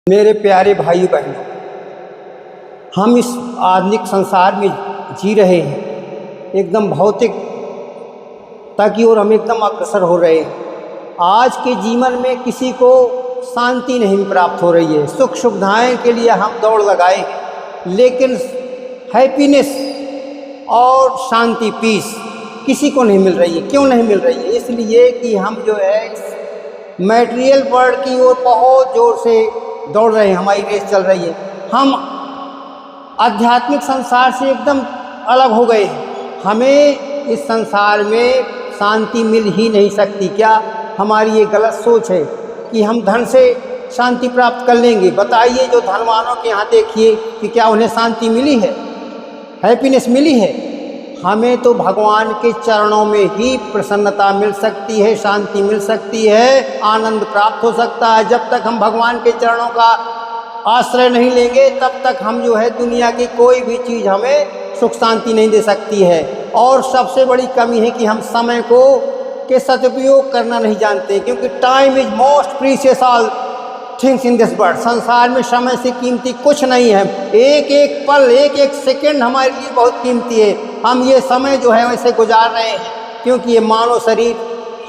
मेरे प्यारे भाई बहनों, हम इस आधुनिक संसार में जी रहे हैं, एकदम भौतिकता की ओर हम एकदम अग्रसर हो रहे हैं। आज के जीवन में किसी को शांति नहीं प्राप्त हो रही है। सुख सुविधाएं के लिए हम दौड़ लगाए हैं, लेकिन हैप्पीनेस और शांति, पीस किसी को नहीं मिल रही है। क्यों नहीं मिल रही है? इसलिए कि हम जो है मैटेरियल वर्ल्ड की ओर बहुत ज़ोर से दौड़ रहे हैं, हमारी रेस चल रही है। हम आध्यात्मिक संसार से एकदम अलग हो गए हैं। हमें इस संसार में शांति मिल ही नहीं सकती। क्या हमारी ये गलत सोच है कि हम धन से शांति प्राप्त कर लेंगे? बताइए, जो धनवानों के यहाँ देखिए कि क्या उन्हें शांति मिली है, हैप्पीनेस मिली है? हमें तो भगवान के चरणों में ही प्रसन्नता मिल सकती है, शांति मिल सकती है, आनंद प्राप्त हो सकता है। जब तक हम भगवान के चरणों का आश्रय नहीं लेंगे, तब तक हम जो है दुनिया की कोई भी चीज़ हमें सुख शांति नहीं दे सकती है। और सबसे बड़ी कमी है कि हम समय को के सदुपयोग करना नहीं जानते, क्योंकि time is most precious all things in this world. संसार में समय से कीमती कुछ नहीं है। एक एक पल, एक एक सेकंड हमारे लिए बहुत कीमती है। हम ये समय जो है वैसे गुजार रहे हैं, क्योंकि ये मानव शरीर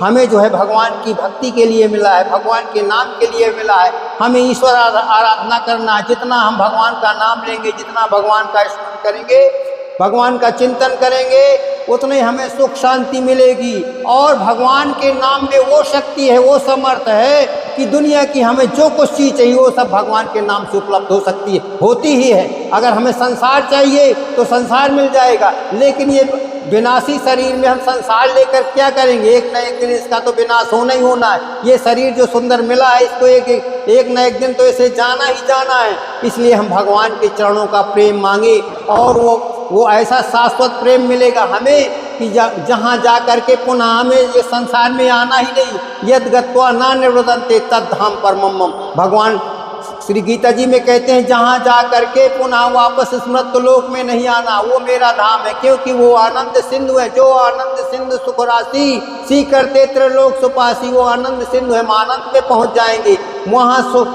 हमें जो है भगवान की भक्ति के लिए मिला है, भगवान के नाम के लिए मिला है। हमें ईश्वर आराधना करना है। जितना हम भगवान का नाम लेंगे, जितना भगवान का स्मरण करेंगे, भगवान का चिंतन करेंगे, उतने हमें सुख शांति मिलेगी। और भगवान के नाम में वो शक्ति है, वो समर्थ है कि दुनिया की हमें जो कुछ चीज़ चाहिए वो सब भगवान के नाम से उपलब्ध हो सकती है, होती ही है। अगर हमें संसार चाहिए तो संसार मिल जाएगा, लेकिन ये विनाशी शरीर में हम संसार लेकर क्या करेंगे? एक न एक दिन इसका तो विनाश होना ही होना है। ये शरीर जो सुंदर मिला है, इसको एक न एक दिन तो इसे जाना ही जाना है। इसलिए हम भगवान के चरणों का प्रेम मांगे, और वो ऐसा शाश्वत प्रेम मिलेगा हमें कि जहाँ जा कर के पुनः हमें ये संसार में आना ही नहीं। यद गत्वा न निवृदन्ते तद धाम परमम। भगवान श्री गीता जी में कहते हैं, जहाँ जा करके पुनः वापस स्मृत लोक में नहीं आना, वो मेरा धाम है। क्योंकि वो आनंद सिंधु है। जो आनंद सिंधु सुख राशि सीकर तेत्र लोक सुपासी, वो आनंद सिंधु है। हम आनंद में पहुँच जाएंगे। वहाँ सुख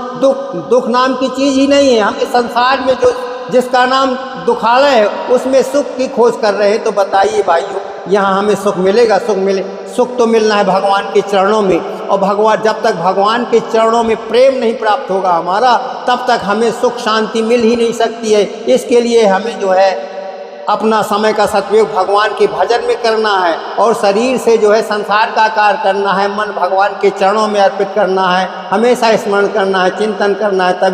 दुख नाम की चीज़ ही नहीं है। हम इस संसार में जो जिसका नाम दुखालय है, उसमें सुख की खोज कर रहे हैं। तो बताइए भाइयों, यहाँ हमें सुख मिलेगा? सुख तो मिलना है भगवान के चरणों में। और भगवान, जब तक भगवान के चरणों में प्रेम नहीं प्राप्त होगा हमारा, तब तक हमें सुख शांति मिल ही नहीं सकती है। इसके लिए हमें जो है अपना समय का सदुपयोग भगवान के भजन में करना है, और शरीर से जो है संसार का कार्य करना है। मन भगवान के चरणों में अर्पित करना है, हमेशा स्मरण करना है, चिंतन करना है। तभी